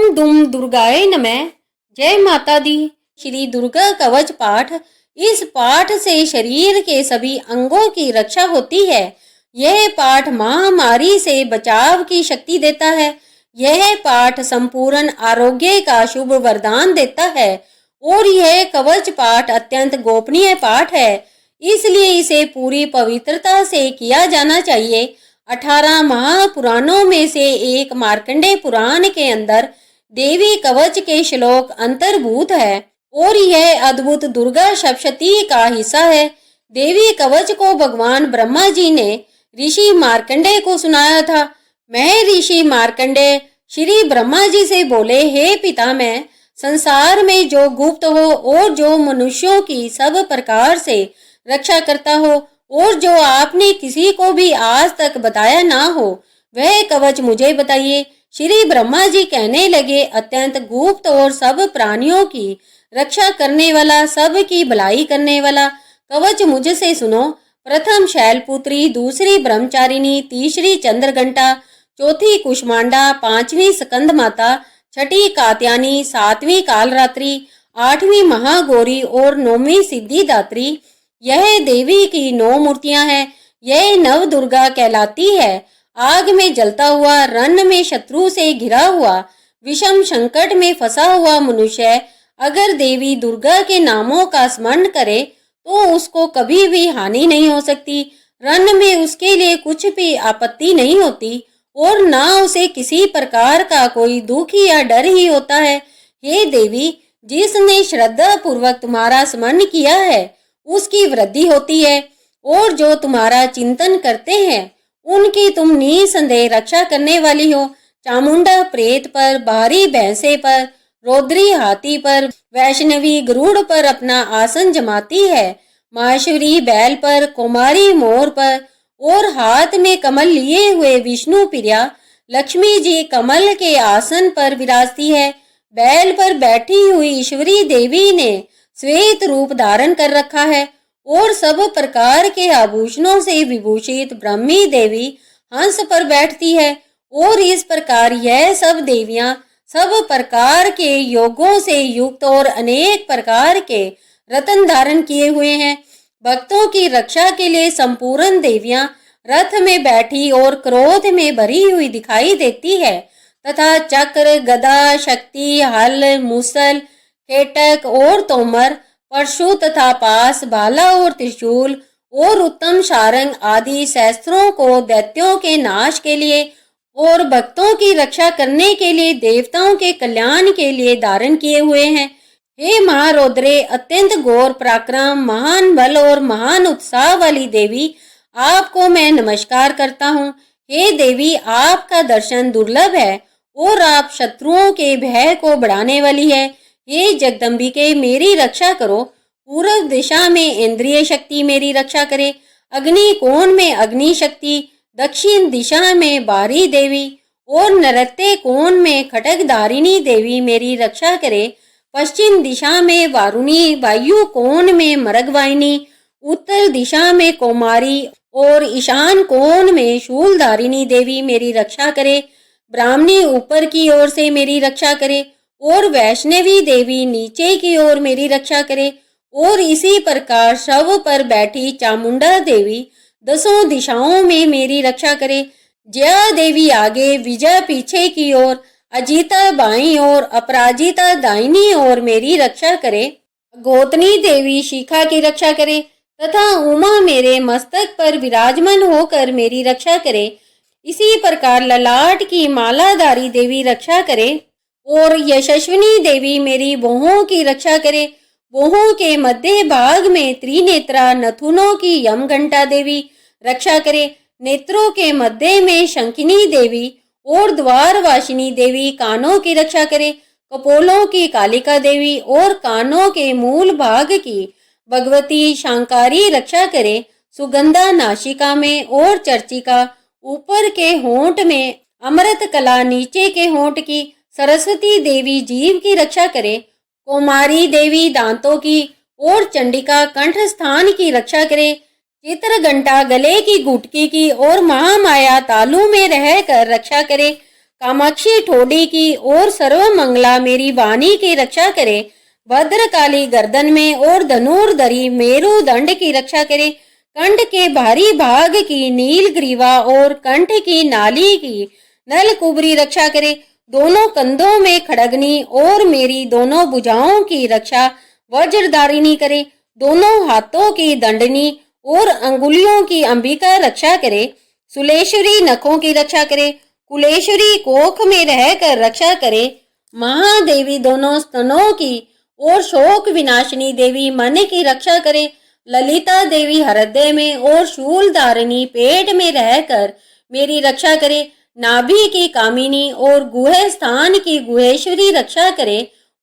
ओम दुम दुर्गाए नमः। जय माता दी। श्री दुर्गा कवच पाठ। इस पाठ से शरीर के सभी अंगों की रक्षा होती है। यह पाठ महामारी से बचाव की शक्ति देता है। यह पाठ संपूर्ण आरोग्य का शुभ वरदान देता है और यह कवच पाठ अत्यंत गोपनीय पाठ है, इसलिए इसे पूरी पवित्रता से किया जाना चाहिए। 18 महापुराणों में से एक मार्कंडेय पुराण के अंदर देवी कवच के श्लोक अंतर्भूत है और यह अद्भुत दुर्गा सप्तशती का हिस्सा है। देवी कवच को भगवान ब्रह्मा जी ने ऋषि मार्कंडेय को सुनाया था। महर्षि मार्कंडेय श्री ब्रह्मा जी से बोले, हे पितामह, संसार में जो गुप्त हो और जो मनुष्यों की सब प्रकार से रक्षा करता हो और जो आपने किसी को भी आज तक बताया ना हो, वह कवच मुझे बताइए। श्री ब्रह्मा जी कहने लगे, अत्यंत गुप्त और सब प्राणियों की रक्षा करने वाला, सब की भलाई करने वाला कवच मुझसे सुनो। प्रथम शैलपुत्री, दूसरी ब्रह्मचारिणी, तीसरी चंद्रघंटा, चौथी कुष्मांडा, पांचवी स्कंद माता, छठी कात्यायनी, सातवीं कालरात्रि, आठवीं महागौरी और नौवीं सिद्धिदात्री। यह देवी की 9 मूर्तियां हैं। यह नव दुर्गा कहलाती है। आग में जलता हुआ, रण में शत्रु से घिरा हुआ, विषम संकट में फंसा हुआ मनुष्य अगर देवी दुर्गा के नामों का स्मरण करे तो उसको कभी भी हानि नहीं हो सकती। रण में उसके लिए कुछ भी आपत्ति नहीं होती और ना उसे किसी प्रकार का कोई दुख या डर ही होता है। हे देवी, जिसने श्रद्धा पूर्वक तुम्हारा स्मरण किया है उसकी वृद्धि होती है और जो तुम्हारा चिंतन करते हैं उनकी तुम निसंदेह रक्षा करने वाली हो। चामुंडा प्रेत पर, बाहरी भैंसे पर, रौद्री हाथी पर, वैष्णवी गरुड़ पर अपना आसन जमाती है। माहेश्वरी बैल पर, कुमारी मोर पर और हाथ में कमल लिए हुए विष्णु प्रिया लक्ष्मी जी कमल के आसन पर विराजती है। बैल पर बैठी हुई ईश्वरी देवी ने श्वेत रूप धारण कर रखा है और सब प्रकार के आभूषणों से विभूषित ब्रह्मी देवी हंस पर बैठती है और इस प्रकार यह सब देवियां सब प्रकार के योगों से युक्त और अनेक प्रकार के रत्न धारण किए हुए हैं। भक्तों की रक्षा के लिए संपूर्ण देवियां रथ में बैठी और क्रोध में भरी हुई दिखाई देती है तथा चक्र, गदा, शक्ति, हल, मूसल, केटक और तोमर, परशु तथा पास, भाला और त्रिशूल और उत्तम सारंग आदि शस्त्रों को दैत्यों के नाश के लिए और भक्तों की रक्षा करने के लिए, देवताओं के कल्याण के लिए धारण किए हुए हैं। हे महारौद्रे, अत्यंत घोर पराक्रम, महान बल और महान उत्साह वाली देवी, आपको मैं नमस्कार करता हूँ। हे देवी, आपका दर्शन दुर्लभ है और आप शत्रुओं के भय को बढ़ाने वाली है। हे जगदम्बिके, मेरी रक्षा करो। पूर्व दिशा में इंद्रिय शक्ति मेरी रक्षा करे। अग्नि कोण में अग्नि शक्ति, दक्षिण दिशा में बारी देवी और नृत्य कोण में खड्गधारिणी देवी मेरी रक्षा करे। पश्चिम दिशा में वारुणी, वायु कोण में मृगवाहिनी, उत्तर दिशा में कौमारी और ईशान कोण में शूलधारिणी देवी मेरी रक्षा करे। ब्राह्मणी ऊपर की ओर से मेरी रक्षा करे और वैष्णवी देवी नीचे की ओर मेरी रक्षा करे और इसी प्रकार शव पर बैठी चामुंडा देवी 10 दिशाओं में मेरी रक्षा करे। जया देवी आगे, विजय पीछे की ओर, अजिता बाईं ओर, अपराजिता दाहिनी ओर मेरी रक्षा करे। गोतनी देवी शिखा की रक्षा करे तथा उमा मेरे मस्तक पर विराजमान होकर मेरी रक्षा करे। इसी प्रकार ललाट की मालाधारी देवी रक्षा करे और यशस्विनी देवी मेरी भौहों की रक्षा करे। भौहों के मध्य भाग में त्रिनेत्रा नथुनों की यमघंटा देवी रक्षा करे। नेत्रों के मध्य में शंखिनी देवी और द्वारवासिनी देवी कानों की रक्षा करे। कपोलों की कालिका देवी और कानों के मूल भाग की भगवती शांकारी रक्षा करे। सुगंधा नासिका में और चर्चिका, ऊपर के होंठ में अमृत कला, नीचे के होंठ की सरस्वती देवी जीव की रक्षा करे। कुमारी देवी दांतों की और चंडिका कंठ स्थान की रक्षा करे। चित्रघंटा गले की गुटकी की और महामाया तालू में रहकर रक्षा करे। कामाक्षी ठोडी की और सर्वमंगला मेरी वाणी की रक्षा करे। भद्रकाली गर्दन में और धनुर्धरी मेरुदंड की रक्षा करे। कंठ के भारी भाग की नीलग्रीवा और कंठ की नाली की नलकुबरी रक्षा करे। दोनों कंधों में खड़गनी और मेरी दोनों भुजाओं की रक्षा वज्रधारिणी करे। दोनों हाथों की दंडनी और अंगुलियों की अंबिका रक्षा करे। सुलेश्वरी नखों की रक्षा करे। कुलेश्वरी कोख में रहकर रक्षा करे। महादेवी दोनों स्तनों की और शोक विनाशिनी देवी मन की रक्षा करे। ललिता देवी हृदय में और शूलधारिणी पेट में रहकर मेरी रक्षा करे। नाभि की कामिनी और गुह स्थान की गुहेश्वरी रक्षा करे।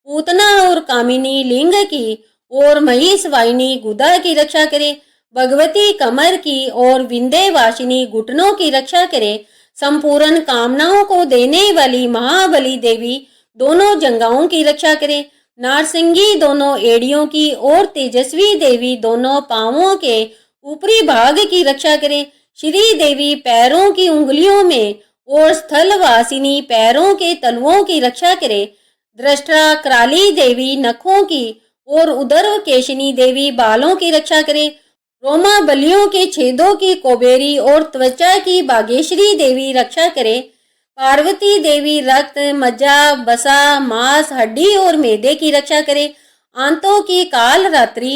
पूतना और कामिनी लिंग की और महिषवाहिनी गुदा की रक्षा करे। भगवती कमर की और विंध्यवासिनी घुटनों की रक्षा करे। संपूर्ण कामनाओं को देने वाली महाबली देवी दोनों जंघाओं की रक्षा करे। नारसिंगी दोनों एड़ियों की और तेजस्वी देवी दोनों पांवों के ऊपरी भाग की रक्षा करे। श्री देवी पैरों की उंगलियों में और स्थलवासिनी पैरों के तलवों की रक्षा करे। दृष्टा कराली देवी नखों की और उदर केशिनी देवी बालों की रक्षा करे। रोमा बलियों के छेदों की कोबेरी और त्वचा की बागेश्वरी देवी रक्षा करे। पार्वती देवी रक्त मज्जा बसा मांस हड्डी और मैदे की रक्षा करे। आंतों की काल रात्रि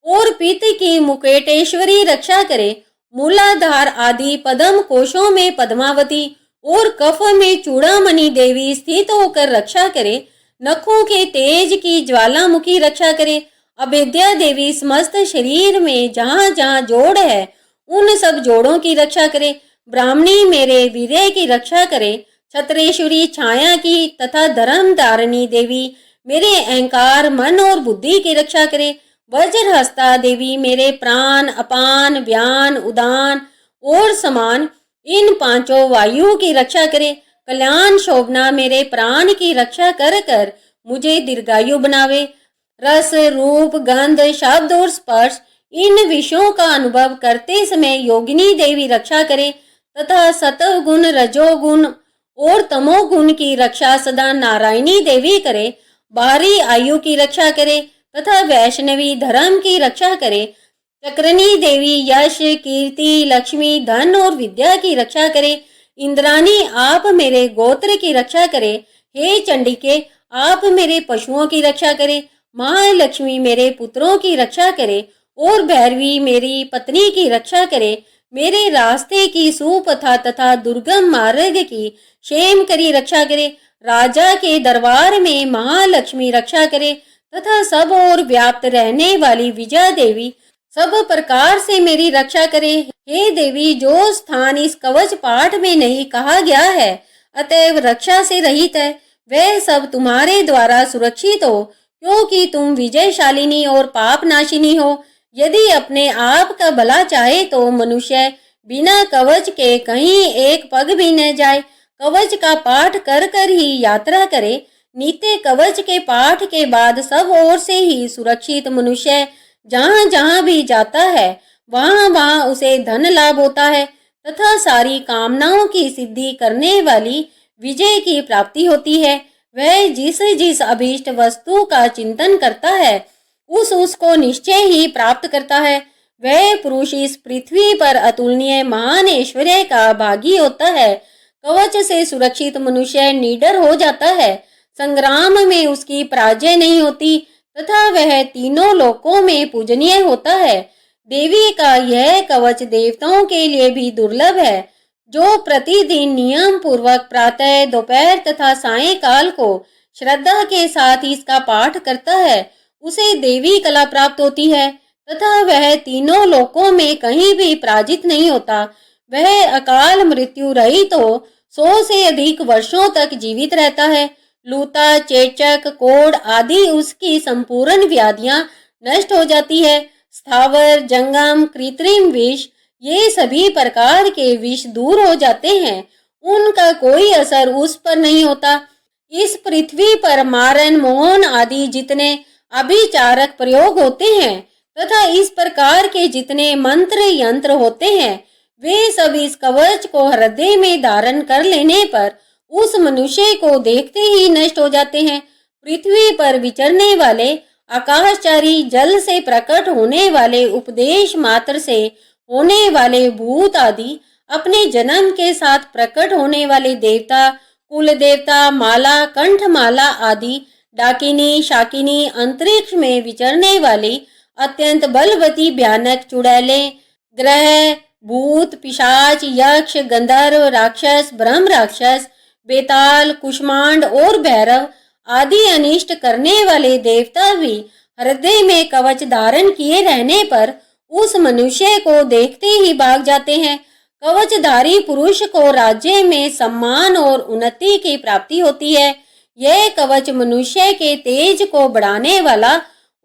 और पित्त की मुकेटेश्वरी रक्षा करे। मूलाधार आदि पद्म कोशों में पद्मावती और कफ में चूड़ामणि देवी स्थित होकर रक्षा करे। नखों के तेज की ज्वालामुखी रक्षा करे। अभेद्या देवी समस्त शरीर में जहाँ जहाँ जोड़ है उन सब जोड़ों की रक्षा करे। ब्राह्मणी मेरे वीर्य की रक्षा करे। छत्रेश्वरी छाया की तथा धर्म धारिणी देवी मेरे अहंकार मन और बुद्धि की रक्षा करे। वज्रहस्ता देवी मेरे प्राण अपान व्यान उदान और समान इन पांचों वायु की रक्षा करे। कल्याण शोभना मेरे प्राण की रक्षा कर कर मुझे दीर्घायु बनावे। रस रूप गंध शब्द और स्पर्श इन विषयों का अनुभव करते समय योगिनी देवी रक्षा करे तथा सतव गुण रजोगुण और तमोगुण की रक्षा सदा नारायणी देवी करे। बाहरी आयु की रक्षा करे तथा वैष्णवी धर्म की रक्षा करे। चक्रनी देवी यश कीर्ति लक्ष्मी धन और विद्या की रक्षा करे। इंद्राणी आप मेरे गोत्र की रक्षा करे। हे चंडिके आप मेरे पशुओं की रक्षा करे। महालक्ष्मी मेरे पुत्रों की रक्षा करे और भैरवी मेरी पत्नी की रक्षा करे। मेरे रास्ते की सुपथा तथा दुर्गम मार्ग की क्षेम करी रक्षा करे। राजा के दरबार में महालक्ष्मी रक्षा करे तथा सब और व्याप्त रहने वाली विजया देवी सब प्रकार से मेरी रक्षा करे। हे देवी जो स्थान इस कवच पाठ में नहीं कहा गया है अतएव रक्षा से रहित है वह सब तुम्हारे द्वारा सुरक्षित हो क्योंकि तुम विजयशालिनी और पाप नाशिनी हो। यदि अपने आप का भला चाहे तो मनुष्य बिना कवच के कहीं एक पग भी न जाए। कवच का पाठ कर कर ही यात्रा करे। नित्य कवच के पाठ के बाद सब ओर से ही सुरक्षित मनुष्य जहाँ जहाँ भी जाता है वहाँ वहाँ उसे धन लाभ होता है तथा सारी कामनाओं की सिद्धि करने वाली विजय की प्राप्ति होती है। वह जिस जिस अभीष्ट वस्तु का चिंतन करता है उसको निश्चय ही प्राप्त करता है। वह पुरुष इस पृथ्वी पर अतुलनीय महान ऐश्वर्य का भागी होता है। कवच से सुरक्षित मनुष्य निडर हो जाता है। संग्राम में उसकी पराजय नहीं होती तथा वह तीनों लोकों में पूजनीय होता है। देवी का यह कवच देवताओं के लिए भी दुर्लभ है। जो प्रतिदिन नियम पूर्वक प्रातः दोपहर तथा सायंकाल को श्रद्धा के साथ इसका पाठ करता है उसे देवी कला प्राप्त होती है तथा वह तीनों लोकों में कहीं भी पराजित नहीं होता। वह अकाल मृत्यु रहित हो 100 से अधिक वर्षों तक जीवित रहता है। लूता चेचक कोढ़ आदि उसकी संपूर्ण व्याधियां नष्ट हो जाती है। स्थावर जंगम कृत्रिम विष ये सभी प्रकार के विष दूर हो जाते हैं। उनका कोई असर उस पर नहीं होता। इस पृथ्वी पर मारन मोहन आदि जितने अभिचारक प्रयोग होते हैं तथा इस प्रकार के जितने मंत्र यंत्र होते हैं वे सब इस कवच को हृदय में धारण कर लेने पर उस मनुष्य को देखते ही नष्ट हो जाते हैं। पृथ्वी पर विचरने वाले आकाशचारी, जल से प्रकट होने वाले, उपदेश मात्र से होने वाले भूत आदि, अपने जन्म के साथ प्रकट होने वाले देवता, कुल देवता, माला, कंठमाला आदि, डाकिनी, शाकिनी, अंतरिक्ष में विचरने वाली अत्यंत बलवती भयानक चुड़ैलें, ग्रह, भूत, पिशाच, यक्ष, गंधर्व, राक्षस, ब्रह्म राक्षस, बेताल, कुष्मांड और भैरव आदि अनिष्ट करने वाले देवता भी हृदय में कवच धारण किए रहने पर उस मनुष्य को देखते ही भाग जाते हैं। कवचधारी पुरुष को राज्य में सम्मान और उन्नति की प्राप्ति होती है। यह कवच मनुष्य के तेज को बढ़ाने वाला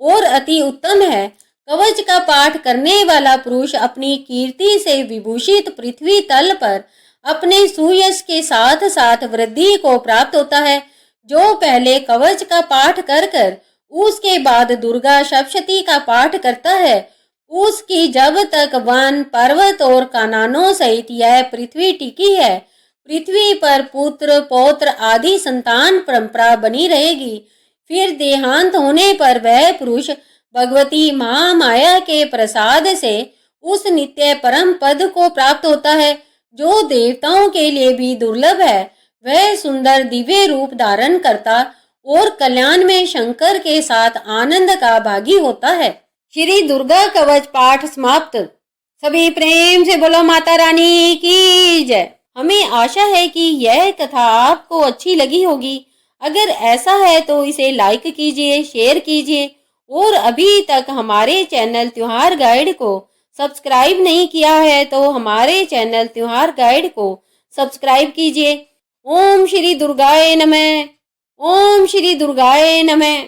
और अति उत्तम है। कवच का पाठ करने वाला पुरुष अपनी कीर्ति से विभूषित पृथ्वी तल पर अपने सुयश के साथ साथ वृद्धि को प्राप्त होता है। जो पहले कवच का पाठ कर कर उसके बाद दुर्गा सप्तशती का पाठ करता है, उसकी जब तक वन, पर्वत और काननों सहित यह पृथ्वी टिकी है, पृथ्वी पर पुत्र, पौत्र आदि संतान परंपरा बनी रहेगी। फिर देहांत होने पर वह पुरुष भगवती महामाया के प्रसाद से उस नित्य परम पद को प्राप्त होता है, जो देवताओं के लिए भी दुर्लभ है। वह सुंदर दिव्य रूप धारण करता और कल्याण में शंकर के साथ आनंद का भागी होता है। श्री दुर्गा कवच पाठ समाप्त। सभी प्रेम से बोलो माता रानी की जय। हमें आशा है कि यह कथा आपको अच्छी लगी होगी। अगर ऐसा है तो इसे लाइक कीजिए, शेयर कीजिए और अभी तक हमारे चैनल त्योहार गाइड को सब्सक्राइब नहीं किया है तो हमारे चैनल त्योहार गाइड को सब्सक्राइब कीजिए। ओम श्री दुर्गाय नमः। ओम श्री दुर्गाय नमः।